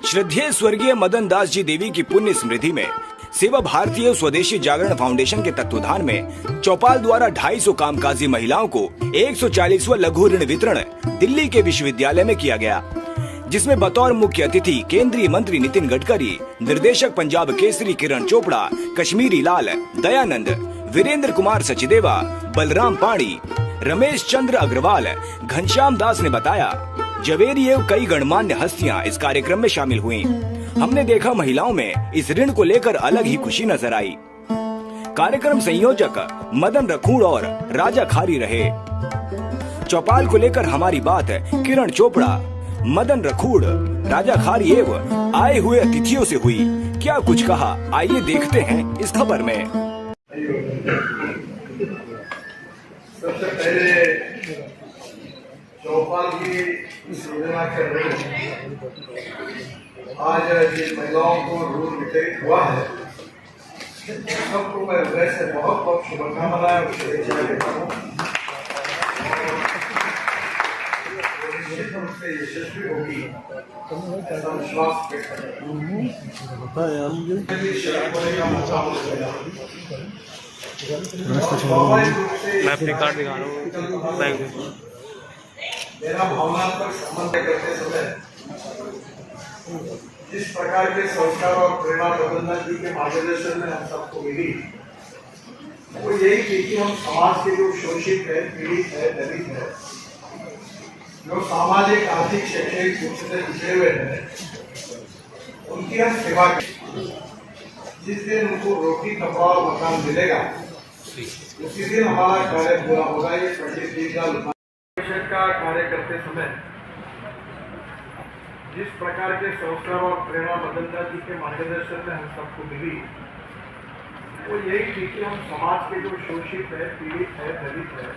श्रद्धेय स्वर्गीय मदन दास जी देवी की पुण्य स्मृति में सेवा भारतीय स्वदेशी जागरण फाउंडेशन के तत्वाधान में चौपाल द्वारा 250 कामकाजी महिलाओं को 140वां लघु ऋण वितरण दिल्ली के विश्वविद्यालय में किया गया, जिसमें बतौर मुख्य अतिथि केंद्रीय मंत्री नितिन गडकरी, निर्देशक पंजाब केसरी किरण चोपड़ा, कश्मीरी लाल, दयानंद, वीरेंद्र कुमार सचदेवा, बलराम पाणी, रमेश चंद्र अग्रवाल, घनश्याम दास ने बताया। जवेरी एवं कई गणमान्य हस्तियां इस कार्यक्रम में शामिल हुईं। हमने देखा महिलाओं में इस ऋण को लेकर अलग ही खुशी नजर आई। कार्यक्रम संयोजक मदन रखूड़ और राजा खारी रहे। चौपाल को लेकर हमारी बात किरण चोपड़ा, मदन रखूड़, राजा खारी एवं आए हुए अतिथियों से हुई। क्या कुछ कहा, आइए देखते हैं इस खबर में। सबसे पहले चौपाल की इस योजना के आज जिन महिलाओं को ऋण वितरित हुआ है, सबको मैं हृदय से बहुत बहुत शुभकामनाएं और शुभेच्छा देता हूँ। निश्चित रूप से यशस्वी होगी ऐसा विश्वास व्यक्त करता हूँ। मैं अपने कार्ड दिखा रहा हूँ बैंक में। मेरा भावनात्मक संबंध करते समय जिस प्रकार के संस्कार और प्रेरणा प्रबंधन जी के मार्गदर्शन में हम सबको मिली, वो यही थी कि हम समाज के जो शोषित है, पीड़ित है, दलित है, जो सामाजिक आर्थिक शैक्षणिक रूप से पिछड़े हुए हैं, उनकी हम सेवा करें। जिस दिन उनको रोटी कपड़ा और मकान मिलेगा, उसी दिन हमारा कार्य पूरा होगा। ये पंडित दीनदयाल का कार्य करते समय जिस प्रकार के संस्कार और प्रेरणा मदन जी के मार्गदर्शन में हम सबको मिली, वो यही थी कि हम समाज के जो शोषित है, पीड़ित है, दलित है,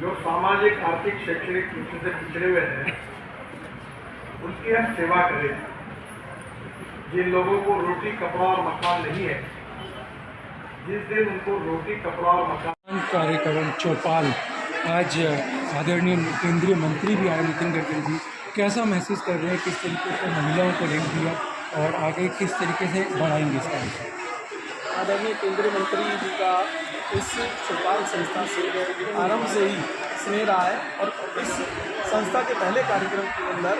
जो सामाजिक आर्थिक शैक्षणिक रूप से पिछड़े हुए हैं, उनकी हम सेवा करें। जिन लोगों को रोटी कपड़ा और मकान नहीं है, जिस दिन उनको रोटी कपड़ा और मकान कार्यक्रम चौपाल, आज आदरणीय केंद्रीय मंत्री भी आए, नितिन गडकरी जी, कैसा महसूस कर रहे हैं, किस तरीके से महिलाओं को ऋण दिया और आगे किस तरीके से बढ़ाएंगे इसका? आदरणीय केंद्रीय मंत्री जी का इस चौपाल संस्था से आरंभ से ही स्नेह रहा है और इस संस्था के पहले कार्यक्रम के अंदर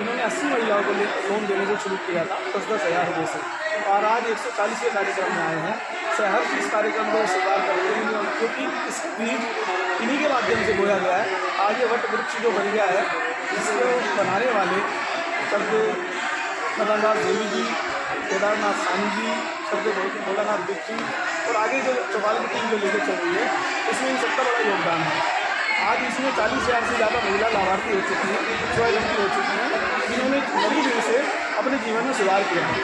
इन्होंने 80 महिलाओं को लोन देने से शुरू किया था 10,000 रुपये से, और आज 140वें कार्यक्रम में आए हैं। हर चीज़ कार्यक्रम को स्वीकार करते हैं, क्योंकि इस बीज इन्हीं के माध्यम से बोया गया है। आज ये वट वृक्ष जो बन गया है, इसको बनाने वाले सबके मदन दास देवी जी, केदारनाथ सानी जी, सबके भोलानाथ बिक जी और आगे जो चौपाल की टीम जो लेकर चल रही है, इसमें इन सबका बड़ा योगदान है। आज इसमें 40,000 से ज़्यादा महिला लाभार्थी हो चुकी हैं, स्वावलंबी हो चुकी हैं, जिन्होंने लघु ऋण से अपने जीवन में सुधार किया है।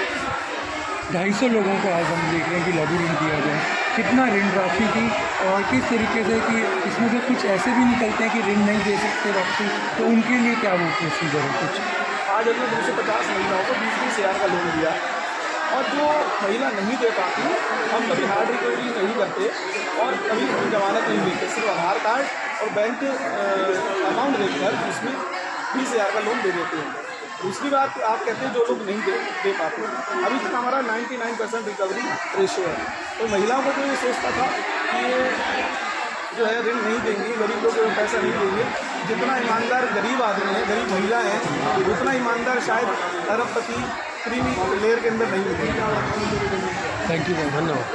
250 लोगों को आज हम देख रहे हैं कि लघु ऋण दिया गया। कितना ऋण राशि थी और किस तरीके से कि इसमें से कुछ ऐसे भी निकलते हैं कि ऋण नहीं दे सकते वापसी, तो उनके लिए क्या वो प्रोसीजर है कुछ? आज हमने 250 महिलाओं को 20,000 का लोन दिया, और जो महिला नहीं दे पाती, हम कभी हार्ड रिकवरी नहीं करते और कभी जमानत नहीं देते, सिर्फ आधार कार्ड और बैंक अमाउंट देकर उसमें 20,000 का लोन दे देते हैं। दूसरी बात, आप कहते हैं जो लोग नहीं दे पाते, अभी तक हमारा 99% रिकवरी रेशियो है। तो महिलाओं को तो ये सोचता था कि ये जो है ऋण नहीं देंगी, गरीब लोग पैसा नहीं देंगे। जितना ईमानदार गरीब आदमी है, गरीब महिला है, उतना ईमानदार शायद अरबपति क्रीमी लेयर के अंदर नहीं मिलेगी। थैंक यू, धन्यवाद।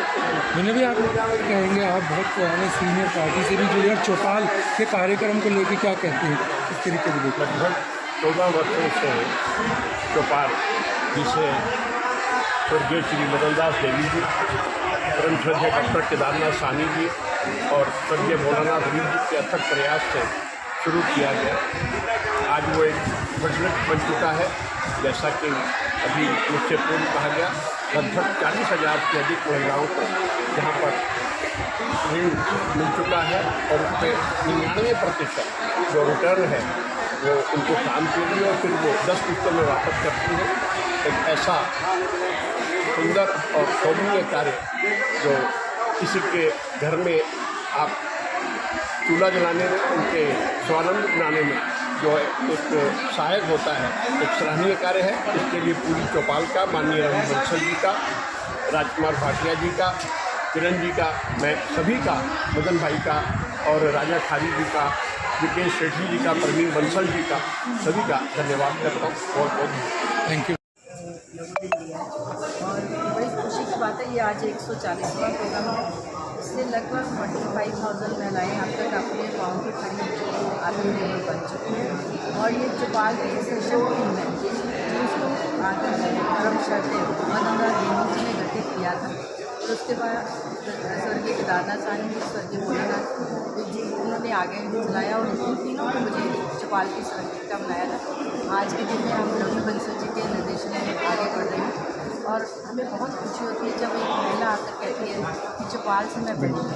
मैंने भी आप कहेंगे, आप बहुत पुराने सीनियर पार्टी से भी जुड़े और चौपाल के कार्यक्रम को लेकर क्या कहते हैं, किस तरीके से देखा? लगभग 14 वर्षों से चौपाल, जिसे स्वर्गीय श्री मदन दास देवी जी, परम श्रद्धेय डॉक्टर केदारनाथ सानी जी और स्वर्गीय भोलानाथ जी के अथक प्रयास से शुरू किया गया, आज वो एक प्रोजेक्ट बन चुका है। जैसा कि अभी मुझसे पूर्व कहा गया, लगभग 40,000 से अधिक महिलाओं को यहाँ पर ऋण मिल चुका है और उस पर 99% जो रिटर्न है वो उनको काम के लिए और फिर वो 10 किस्तों में वापस करती है। एक ऐसा सुंदर और शोभनीय कार्य जो किसी के घर में आप चूल्हा जलाने में, उनके स्वावलंबी बनाने में जो एक सहायक होता है, एक सराहनीय कार्य है। इसके लिए पूरी चौपाल का, माननीय रवि बंसल जी का, राजकुमार भाटिया जी का, किरण जी का, मैं सभी का, मदन भाई का और राजा खारी जी का, विकेश शेट्टी जी का, प्रवीण बंसल जी का, सभी का धन्यवाद करता हूँ। बहुत बहुत थैंक यू। और बड़ी खुशी की बात है, ये आज 140वां प्रोग्राम है। इससे लगभग 45,000 महिलाएँ अब तक अपने पाँव की खड़ी आत्मनिर्भर बन चुकी हैं। और ये चौपाल की सशक्त टीम है जिसको आदरणीय परम श्रद्धेय मदनदास देवी जी ने गठित किया था। तो उसके बाद स्वर्गीय केदारनाथ साहनी जी, स्वर्गीय भोलानाथ जी, उन्होंने आगे चलाया और उन तीनों को मुझे चौपाल की संरक्षिका बनाया था। आज के दिन में हम रवि बंसल जी के निर्देशन में आगे बढ़ रहे हैं और हमें बहुत खुशी होती है जब एक महिला आकर कहती है कि चौपाल से मैं बनी हूँ।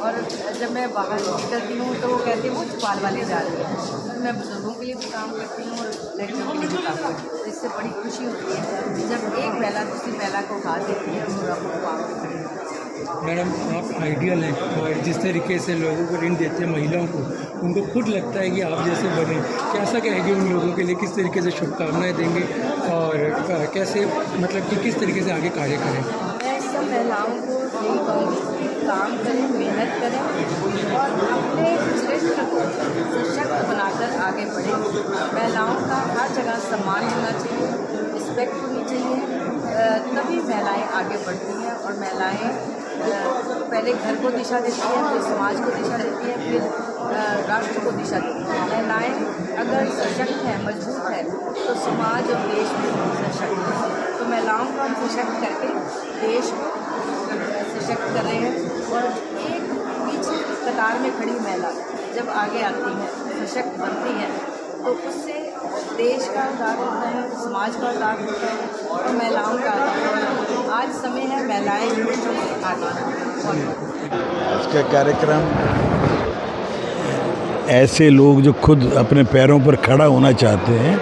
और जब मैं बाहर निकलती हूँ तो वो कहती है वो चौपाल वाले जा रही है। तो मैं बुजुर्गों के लिए भी काम करती हूँ और लड़कियों के लिए भी काम करती हूँ। तो इससे बड़ी खुशी होती है जब एक महिला दूसरी महिला को हाथ देती है और अपने पाँव पे खड़ी होती है। मैडम, आप आइडियल हैं और जिस तरीके से लोगों को ऋण देते हैं, महिलाओं को, उनको खुद लगता है कि आप जैसे बने। कैसा कहेंगे उन लोगों के लिए, किस तरीके से शुभकामनाएं देंगे और कैसे मतलब कि किस तरीके से आगे कार्य करें? मैं सब महिलाओं को यही कहूँगी कि काम करें, मेहनत करें और अपने चरित्र को सशक्त बनाकर आगे बढ़ें। महिलाओं का हर जगह सम्मान होना चाहिए, रिस्पेक्ट होनी चाहिए, तभी महिलाएं आगे बढ़ती हैं। और महिलाएं पहले घर को दिशा देती हैं, फिर समाज को दिशा देती हैं, फिर राष्ट्र को दिशा देती हैं। महिलाएं अगर सशक्त हैं, मजबूत हैं, तो समाज और देश भी सशक्त है। तो महिलाओं को हम सशक्त करके देश को सशक्त कर रहे हैं। और एक पीछे कतार में खड़ी महिला जब आगे आती है, सशक्त बनती है, तो उससे देश का उद्धार होता है, समाज का उद्धार होता है और महिलाओं का उद्धार होता है। आज समय है महिलाएं आगे। आज का कार्यक्रम ऐसे लोग जो खुद अपने पैरों पर खड़ा होना चाहते हैं,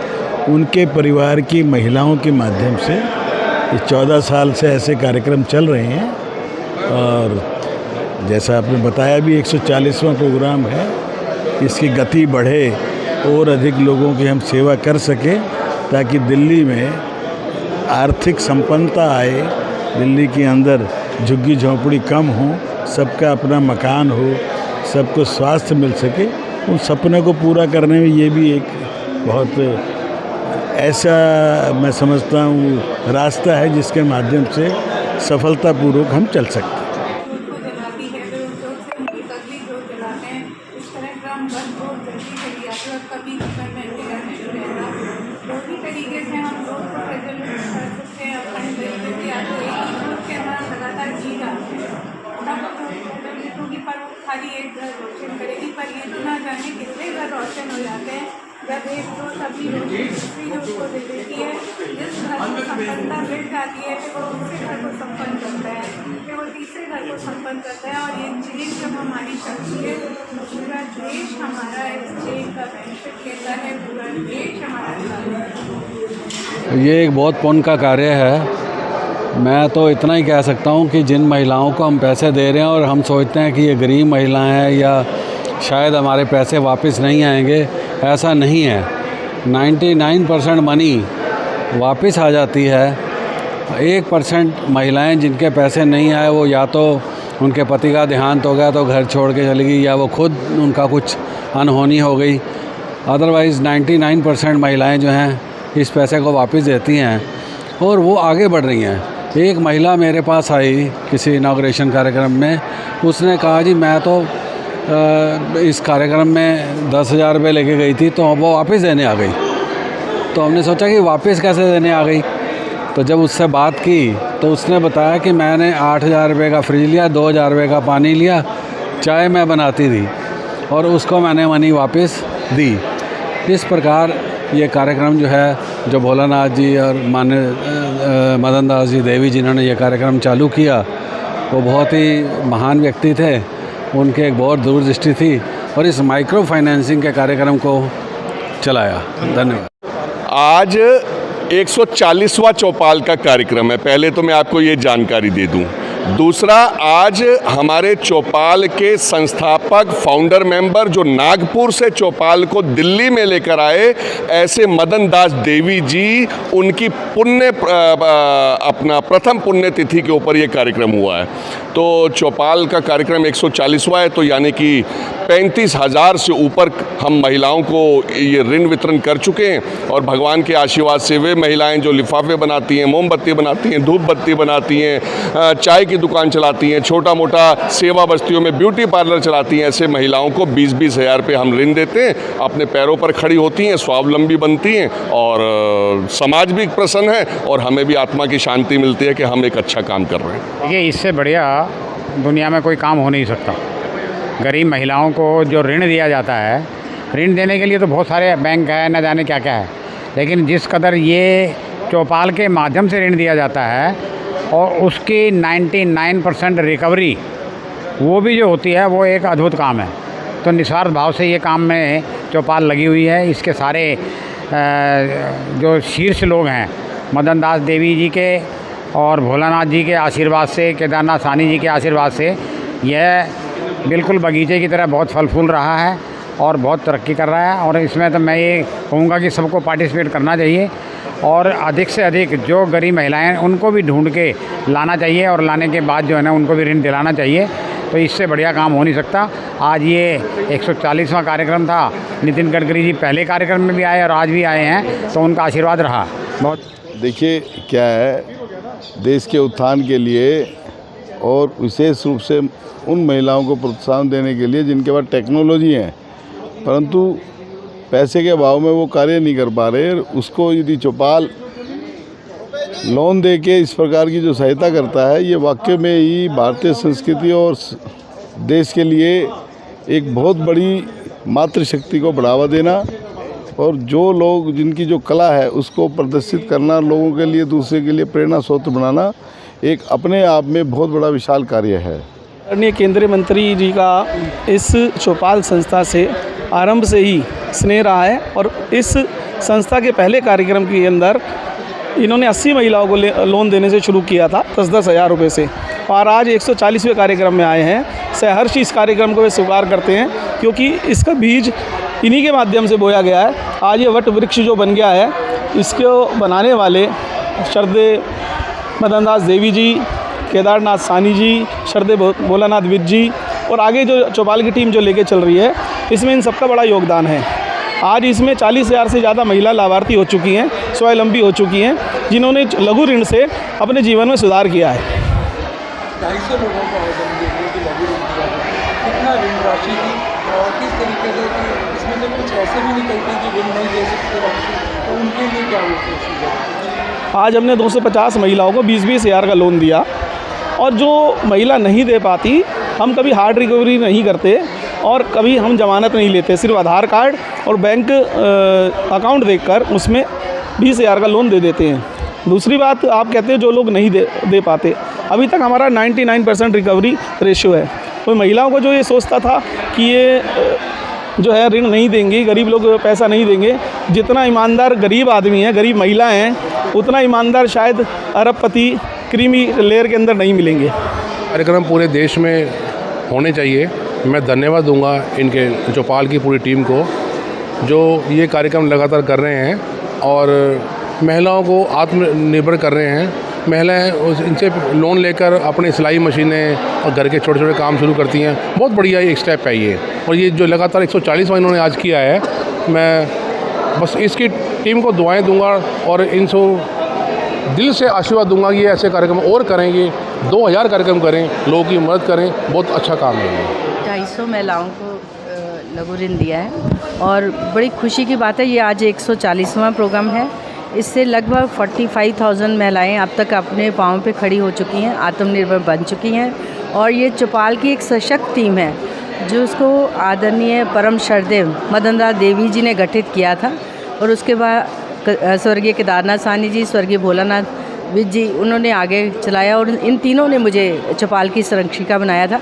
उनके परिवार की महिलाओं के माध्यम से ये 14 साल से ऐसे कार्यक्रम चल रहे हैं। और जैसा आपने बताया भी 140वां प्रोग्राम है। इसकी गति बढ़े और अधिक लोगों की हम सेवा कर सकें ताकि दिल्ली में आर्थिक संपन्नता आए, दिल्ली के अंदर झुग्गी झोंपड़ी कम हो, सबका अपना मकान हो, सबको स्वास्थ्य मिल सके। उन सपनों को पूरा करने में ये भी एक बहुत ऐसा मैं समझता हूँ रास्ता है जिसके माध्यम से सफलतापूर्वक हम चल सकते हैं। खाली एक घर रोशन करेगी, पर ये तो ना जाने कितने घर रोशन हो जाते हैं जब एक तो सभी रोशनी दूसरी जो उसको दे देती है। जिस घर को संपन्नता मिल जाती है फिर वो दूसरे घर को संपन्न करता है, फिर वो तीसरे घर को संपन्न करता है। और ये चीज़ जब हमारी शक्ति है, पूरा देश हमारा इस चीज़ का बेनिफिट लेता है, पूरा देश हमारा। ये एक बहुत पुण्य का कार्य है। मैं तो इतना ही कह सकता हूँ कि जिन महिलाओं को हम पैसे दे रहे हैं और हम सोचते हैं कि ये गरीब महिलाएं हैं या शायद हमारे पैसे वापस नहीं आएंगे, ऐसा नहीं है। 99% मनी वापस आ जाती है। 1% महिलाएं जिनके पैसे नहीं आए, वो या तो उनके पति का देहांत हो गया तो घर छोड़ के चली गई, या वो खुद उनका कुछ अनहोनी हो गई। अदरवाइज़ 99% महिलाएं जो हैं इस पैसे को वापस देती हैं और वो आगे बढ़ रही हैं। एक महिला मेरे पास आई किसी इनॉग्रेशन कार्यक्रम में, उसने कहा जी मैं तो इस कार्यक्रम में 10,000 रुपये लेके गई थी, तो वो वापस देने आ गई। तो हमने सोचा कि वापस कैसे देने आ गई। तो जब उससे बात की तो उसने बताया कि मैंने 8,000 रुपये का फ्रिज लिया, 2,000 रुपये का पानी लिया, चाय मैं बनाती थी और उसको मैंने मनी वापस दी। इस प्रकार ये कार्यक्रम जो है, जो भोलानाथ जी और माननीय मदन दास जी देवी जिन्होंने ये कार्यक्रम चालू किया, वो बहुत ही महान व्यक्ति थे। उनके एक बहुत दूरदृष्टि थी और इस माइक्रो फाइनेंसिंग के कार्यक्रम को चलाया। धन्यवाद। आज 140वां चौपाल का कार्यक्रम है। पहले तो मैं आपको ये जानकारी दे दूं, दूसरा, आज हमारे चौपाल के संस्थापक फाउंडर मेंबर जो नागपुर से चौपाल को दिल्ली में लेकर आए, ऐसे मदन दास देवी जी, उनकी अपना प्रथम पुण्यतिथि के ऊपर ये कार्यक्रम हुआ है। तो चौपाल का कार्यक्रम 140वां है, तो यानी कि 35,000 से ऊपर हम महिलाओं को ये ऋण वितरण कर चुके हैं। और भगवान के आशीर्वाद से वे महिलाएं जो लिफाफे बनाती हैं, मोमबत्ती बनाती हैं, धूप बत्ती बनाती हैं, चाय की दुकान चलाती हैं, छोटा मोटा सेवा बस्तियों में ब्यूटी पार्लर चलाती हैं, ऐसे महिलाओं को 20-20 हज़ार रुपये हम ऋण देते हैं। अपने पैरों पर खड़ी होती हैं, स्वावलंबी बनती हैं और समाज भी प्रसन्न है और हमें भी आत्मा की शांति मिलती है कि हम एक अच्छा काम कर रहे हैं। देखिए, इससे बढ़िया दुनिया में कोई काम हो नहीं सकता। गरीब महिलाओं को जो ऋण दिया जाता है, ऋण देने के लिए तो बहुत सारे बैंक है, न जाने क्या क्या है, लेकिन जिस कदर ये चौपाल के माध्यम से ऋण दिया जाता है और उसकी 99% रिकवरी वो भी जो होती है, वो एक अद्भुत काम है। तो निस्वार्थ भाव से ये काम में चौपाल लगी हुई है। इसके सारे जो शीर्ष लोग हैं, मदन दास देवी जी के और भोलानाथ जी के आशीर्वाद से, केदारनाथ साहनी जी के आशीर्वाद से यह बिल्कुल बगीचे की तरह बहुत फल फूल रहा है और बहुत तरक्की कर रहा है। और इसमें तो मैं ये कहूँगा कि सबको पार्टिसिपेट करना चाहिए और अधिक से अधिक जो गरीब महिलाएं हैं उनको भी ढूंढ के लाना चाहिए और लाने के बाद जो है ना उनको भी ऋण दिलाना चाहिए। तो इससे बढ़िया काम हो नहीं सकता। आज ये 140वां कार्यक्रम था। नितिन गडकरी जी पहले कार्यक्रम में भी आए और आज भी आए हैं, तो उनका आशीर्वाद रहा बहुत। देखिए क्या है, देश के उत्थान के लिए और विशेष रूप से उन महिलाओं को प्रोत्साहन देने के लिए जिनके पास टेक्नोलॉजी है परंतु पैसे के अभाव में वो कार्य नहीं कर पा रहे, उसको यदि चौपाल लोन दे के इस प्रकार की जो सहायता करता है, ये वाकई में ही भारतीय संस्कृति और देश के लिए एक बहुत बड़ी मातृशक्ति को बढ़ावा देना और जो लोग जिनकी जो कला है उसको प्रदर्शित करना, लोगों के लिए दूसरे के लिए प्रेरणा स्रोत बनाना एक अपने आप में बहुत बड़ा विशाल कार्य है। आदरणीय केंद्रीय मंत्री जी का इस चौपाल संस्था से आरंभ से ही स्नेह रहा है और इस संस्था के पहले कार्यक्रम के अंदर इन्होंने 80 महिलाओं को लोन देने से शुरू किया था 10-10 हज़ार रुपये से, और आज 140वें कार्यक्रम में आए हैं। सहर्ष इस कार्यक्रम को वे स्वीकार करते हैं क्योंकि इसका बीज इन्हीं के माध्यम से बोया गया है। आज ये वट वृक्ष जो बन गया है, इसको बनाने वाले श्रद्धेय मदन दास देवी जी, केदारनाथ साहनी जी, श्रद्धेय भोलानाथ विज जी और आगे जो चौपाल की टीम जो लेके चल रही है, इसमें इन सबका बड़ा योगदान है। आज इसमें 40,000 से ज़्यादा महिला लाभार्थी हो चुकी हैं, स्वावलंबी हो चुकी हैं, जिन्होंने लघु ऋण से अपने जीवन में सुधार किया है। 250 लोगों को आवेदन देने की लघु ऋण दिया है, कितना ऋण राशि थी और किस तरीके से कि इसमें से कुछ ऐसे भी निकलते कि ऋण नहीं दे सकते राशि, तो उनके लिए क्या वो प्रोसीजर? आज हमने 250 महिलाओं को 20-20 हज़ार का लोन दिया और जो महिला नहीं दे पाती, हम कभी हार्ड रिकवरी नहीं करते और कभी हम जमानत नहीं लेते, सिर्फ आधार कार्ड और बैंक अकाउंट देखकर उसमें 20,000 का लोन दे देते हैं। दूसरी बात, आप कहते हैं जो लोग नहीं दे पाते, अभी तक हमारा 99% रिकवरी रेशियो है। तो महिलाओं को जो ये सोचता था कि ये जो है ऋण नहीं देंगे, गरीब लोग पैसा नहीं देंगे, जितना ईमानदार गरीब आदमी है, गरीब महिलाएं हैं, उतना ईमानदार शायद अरबपति क्रीमी लेयर के अंदर नहीं मिलेंगे। कार्यक्रम पूरे देश में होने चाहिए। मैं धन्यवाद दूंगा इनके चौपाल की पूरी टीम को जो ये कार्यक्रम लगातार कर रहे हैं और महिलाओं को आत्मनिर्भर कर रहे हैं। महिलाएं इनसे लोन लेकर अपने सिलाई मशीनें और घर के छोटे छोटे काम शुरू करती हैं। बहुत बढ़िया एक स्टेप है ये, और ये जो लगातार 140वां इन्होंने आज किया है, मैं बस इसकी टीम को दुआएं दूंगा और इनको दिल से आशीर्वाद दूंगा कि ये ऐसे कार्यक्रम और करेंगे, 2000 कार्यक्रम करें, लोगों की मदद करें। बहुत अच्छा काम है। 250 महिलाओं को लघु ऋण दिया है और बड़ी खुशी की बात है, ये आज 140वां प्रोग्राम है। इससे लगभग 45,000 महिलाएं अब तक अपने पाँव पे खड़ी हो चुकी हैं, आत्मनिर्भर बन चुकी हैं और ये चौपाल की एक सशक्त टीम है जो उसको आदरणीय परम श्रद्धेय मदन दास देवी जी ने गठित किया था और उसके बाद स्वर्गीय केदारनाथ साहनी जी, स्वर्गीय भोलानाथ विज जी, उन्होंने आगे चलाया और इन तीनों ने मुझे चौपाल की संरक्षिका बनाया था।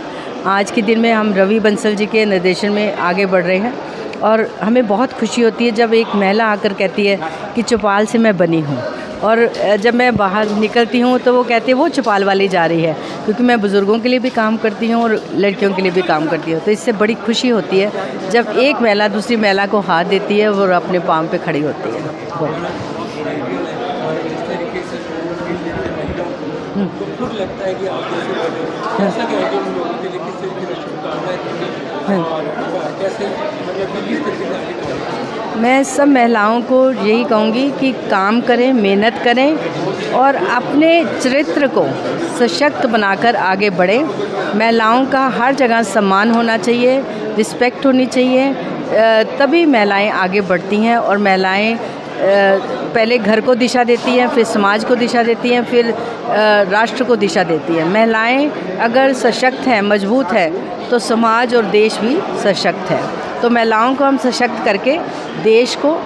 आज के दिन में हम रवि बंसल जी के निर्देशन में आगे बढ़ रहे हैं और हमें बहुत खुशी होती है जब एक महिला आकर कहती है कि चौपाल से मैं बनी हूँ। और जब मैं बाहर निकलती हूँ तो वो कहते हैं वो चौपाल वाली जा रही है, क्योंकि मैं बुज़ुर्गों के लिए भी काम करती हूँ और लड़कियों के लिए भी काम करती हूँ। तो इससे बड़ी खुशी होती है जब एक महिला दूसरी महिला को हाथ देती है और अपने पाँव पे खड़ी होती है। लगता है कि आप कैसा कहेंगे उन लोगों के लिए, किस तरीके से शुभकामनाएं कैसे मतलब किस तरीके से आगे बढ़ें? मैं सब महिलाओं को यही कहूँगी कि काम करें, मेहनत करें और अपने चरित्र को सशक्त बनाकर आगे बढ़ें। महिलाओं का हर जगह सम्मान होना चाहिए, रिस्पेक्ट होनी चाहिए, तभी महिलाएं आगे बढ़ती हैं। और महिलाएं पहले घर को दिशा देती हैं, फिर समाज को दिशा देती हैं, फिर राष्ट्र को दिशा देती हैं। महिलाएं अगर सशक्त हैं, मजबूत है, तो समाज और देश भी सशक्त है। तो महिलाओं को हम सशक्त करके देश को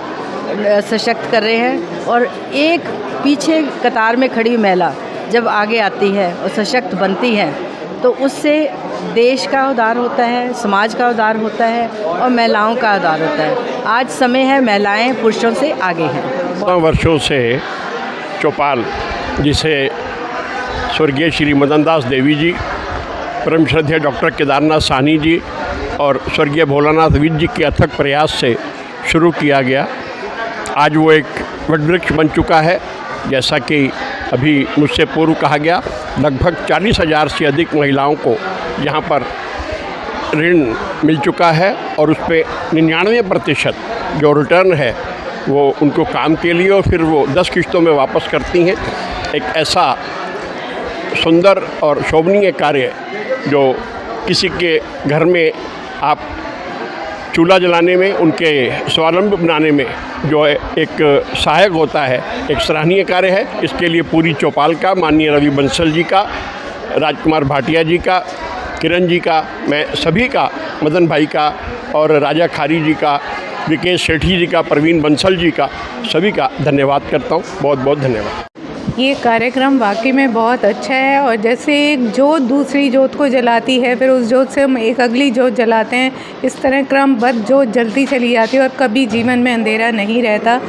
सशक्त कर रहे हैं। और एक पीछे कतार में खड़ी महिला जब आगे आती है और सशक्त बनती है तो उससे देश का उद्धार होता है, समाज का उद्धार होता है और महिलाओं का उद्धार होता है। आज समय है महिलाएं पुरुषों से आगे हैं। वर्षों से चौपाल, जिसे स्वर्गीय श्री मदन दास देवी जी, परम श्रद्धेय डॉक्टर केदारनाथ साहनी जी और स्वर्गीय भोलानाथ विज जी के अथक प्रयास से शुरू किया गया, आज वो एक वटवृक्ष बन चुका है। जैसा कि अभी मुझसे पूर्व कहा गया, लगभग 40,000 से अधिक महिलाओं को यहाँ पर ऋण मिल चुका है और उस पर 99% जो रिटर्न है वो उनको काम के लिए और फिर वो 10 किश्तों में वापस करती हैं। एक ऐसा सुंदर और शोभनीय कार्य जो किसी के घर में आप चूल्हा जलाने में, उनके स्वावलंबी बनाने में जो है एक सहायक होता है, एक सराहनीय कार्य है। इसके लिए पूरी चौपाल का, माननीय रवि बंसल जी का, राजकुमार भाटिया जी का, किरण जी का, मैं सभी का, मदन भाई का और राजा खारी जी का, विकेश सेठी जी का, प्रवीण बंसल जी का, सभी का धन्यवाद करता हूँ। बहुत बहुत धन्यवाद। ये कार्यक्रम वाकई में बहुत अच्छा है और जैसे एक जोत दूसरी जोत को जलाती है, फिर उस जोत से हम एक अगली जोत जलाते हैं, इस तरह क्रमबद्ध जोत जलती चली जाती है और कभी जीवन में अंधेरा नहीं रहता।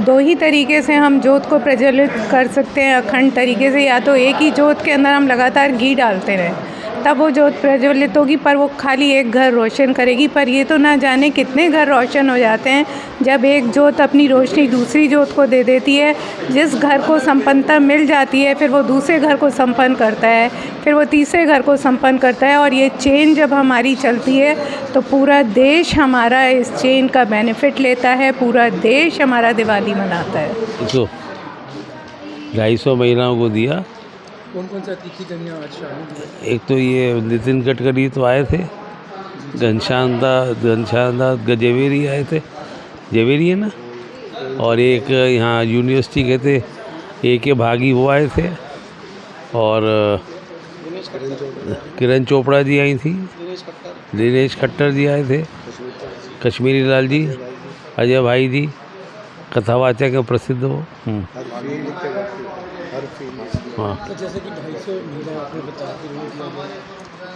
दो ही तरीके से हम जोत को प्रज्वलित कर सकते हैं अखंड तरीके से, या तो एक ही जोत के अंदर हम लगातार घी डालते रहें तब वो जोत प्रज्वलित होगी, पर वो खाली एक घर रोशन करेगी। पर ये तो ना जाने कितने घर रोशन हो जाते हैं जब एक जोत अपनी रोशनी दूसरी जोत को दे देती है। जिस घर को संपन्नता मिल जाती है फिर वो दूसरे घर को संपन्न करता है, फिर वो तीसरे घर को संपन्न करता है और ये चेन जब हमारी चलती है तो पूरा देश हमारा इस चेन का बेनिफिट लेता है, पूरा देश हमारा दिवाली मनाता है। 250 महिलाओं को दिया। कौन कौन सा तीखी जनिया आज शामिल हुए? एक तो ये नितिन गडकरी तो आए थे, घनश्याम दास जवेरी आए थे, जवेरी है ना, और एक यहाँ यूनिवर्सिटी के थे एक भागी वो आए थे, और किरण चोपड़ा जी आई थी, दिनेश खट्टर जी आए थे, कश्मीरी लाल जी, अजय भाई जी, कथावाचक के प्रसिद्ध हो। हाँ, तो जैसे कि 250 महिला आपने बताया कि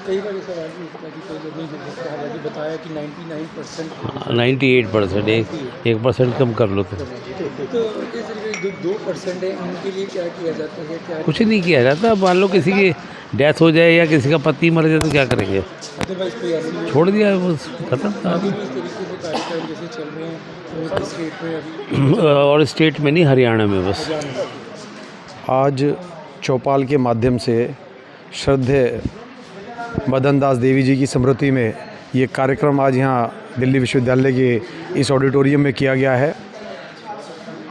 कई बार ऐसा भी होता है कि कई लोगों ने बताया कि 99% 98%, 1% कम कर लो। तो इस तरीके 2% है, उनके लिए क्या किया जाता है? क्या कुछ नहीं किया जाता। मान लो किसी की डेथ हो जाए या किसी का पति मर जाए तो क्या करेंगे, छोड़ दिया, बस खत्म। इस तरीके से कार्यक्रम जैसे चल रहे हैं स्टेट में अभी और स्टेट में नहीं, हरियाणा में बस। आज चौपाल के माध्यम से श्रद्धेय मदन दास देवी जी की स्मृति में ये कार्यक्रम आज यहाँ दिल्ली विश्वविद्यालय के इस ऑडिटोरियम में किया गया है।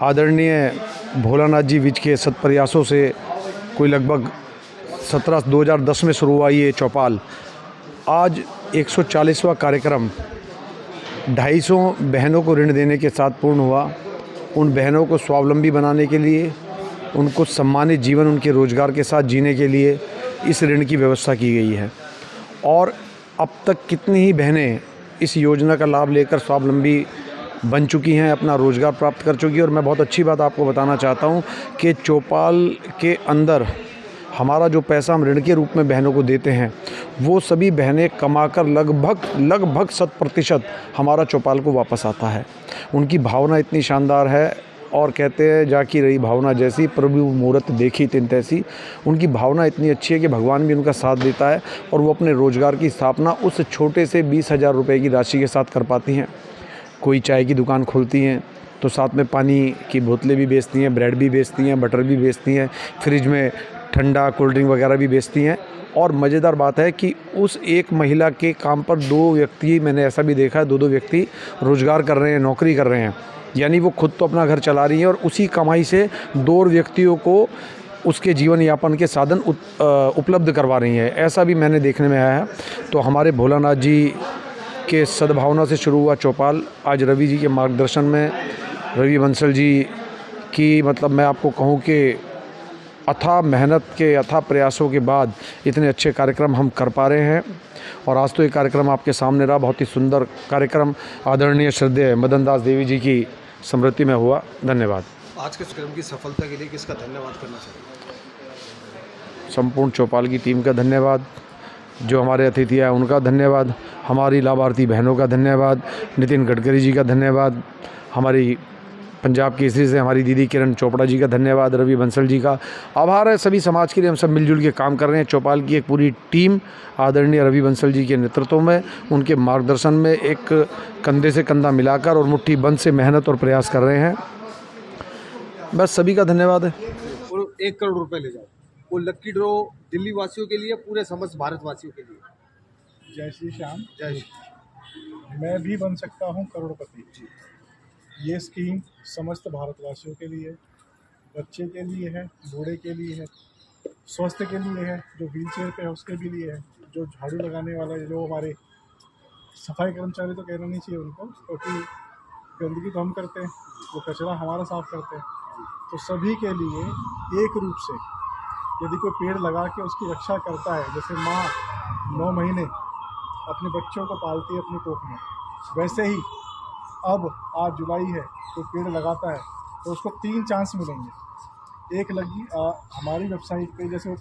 आदरणीय भोलानाथ जी विज के सत्प्रयासों से कोई लगभग 2010 में शुरू हुआ ये चौपाल, आज 140वां कार्यक्रम 250 बहनों को ऋण देने के साथ पूर्ण हुआ। उन बहनों को स्वावलंबी बनाने के लिए, उनको सम्मानित जीवन उनके रोज़गार के साथ जीने के लिए इस ऋण की व्यवस्था की गई है। और अब तक कितनी ही बहनें इस योजना का लाभ लेकर स्वावलंबी बन चुकी हैं, अपना रोज़गार प्राप्त कर चुकी हैं। और मैं बहुत अच्छी बात आपको बताना चाहता हूं कि चौपाल के अंदर हमारा जो पैसा हम ऋण के रूप में बहनों को देते हैं वो सभी बहनें कमाकर लगभग 100% हमारा चौपाल को वापस आता है। उनकी भावना इतनी शानदार है और कहते हैं जाकी रही भावना जैसी, प्रभु मूरत देखी तिन तैसी। उनकी भावना इतनी अच्छी है कि भगवान भी उनका साथ देता है और वो अपने रोज़गार की स्थापना उस छोटे से 20,000 रुपये की राशि के साथ कर पाती हैं। कोई चाय की दुकान खोलती हैं तो साथ में पानी की बोतलें भी बेचती हैं, ब्रेड भी बेचती हैं, बटर भी बेचती हैं, फ्रिज में ठंडा कोल्ड ड्रिंक वगैरह भी बेचती हैं। और मज़ेदार बात है कि उस एक महिला के काम पर 2 व्यक्ति, मैंने ऐसा भी देखा है, 2-2 व्यक्ति रोज़गार कर रहे हैं, नौकरी कर रहे हैं। यानी वो खुद तो अपना घर चला रही हैं और उसी कमाई से 2 व्यक्तियों को उसके जीवन यापन के साधन उपलब्ध करवा रही हैं। ऐसा भी मैंने देखने में आया है। तो हमारे भोलानाथ जी के सद्भावना से शुरू हुआ चौपाल आज रवि जी के मार्गदर्शन में, रवि बंसल जी की मतलब मैं आपको कहूँ कि अथाह मेहनत के अथाह प्रयासों के बाद इतने अच्छे कार्यक्रम हम कर पा रहे हैं। और आज तो ये कार्यक्रम आपके सामने रहा, बहुत ही सुंदर कार्यक्रम आदरणीय श्रद्धेय मदन दास देवी जी की स्मृति में हुआ। धन्यवाद। आज के कार्यक्रम की सफलता के लिए किसका धन्यवाद करना चाहिए? संपूर्ण चौपाल की टीम का धन्यवाद, जो हमारे अतिथि आए उनका धन्यवाद, हमारी लाभार्थी बहनों का धन्यवाद, नितिन गडकरी जी का धन्यवाद, हमारी पंजाब केसरी से हमारी दीदी किरण चोपड़ा जी का धन्यवाद, रवि बंसल जी का आभार है। सभी समाज के लिए हम सब मिलजुल के काम कर रहे हैं। चौपाल की एक पूरी टीम आदरणीय रवि बंसल जी के नेतृत्व में, उनके मार्गदर्शन में एक कंधे से कंधा मिलाकर और मुट्ठी बंद से मेहनत और प्रयास कर रहे हैं। बस सभी का धन्यवाद है। और 1 करोड़ रुपए ले जाओ, वो लक्की ड्रॉ दिल्ली वासियों के लिए, पूरे समस्त भारतवासियों के लिए। जय श्री श्याम। जय श्री। मैं भी बन सकता हूँ करोड़पति। ये स्कीम समस्त भारतवासियों के लिए, बच्चे के लिए है, बूढ़े के लिए है, स्वास्थ्य के लिए है, जो व्हीलचेयर पे है उसके भी लिए है, जो झाड़ू लगाने वाला है, जो हमारे सफाई कर्मचारी तो कहना नहीं चाहिए उनको, क्योंकि गंदगी तो हम करते हैं, वो कचरा हमारा साफ करते हैं। तो सभी के लिए एक रूप से यदि कोई पेड़ लगा के उसकी रक्षा करता है, जैसे माँ 9 महीने अपने बच्चों को पालती है अपनी कोख में, वैसे ही अब आज जुलाई है तो पेड़ लगाता है तो उसको 3 चांस मिलेंगे। एक लगी हमारी वेबसाइट पे, जैसे वो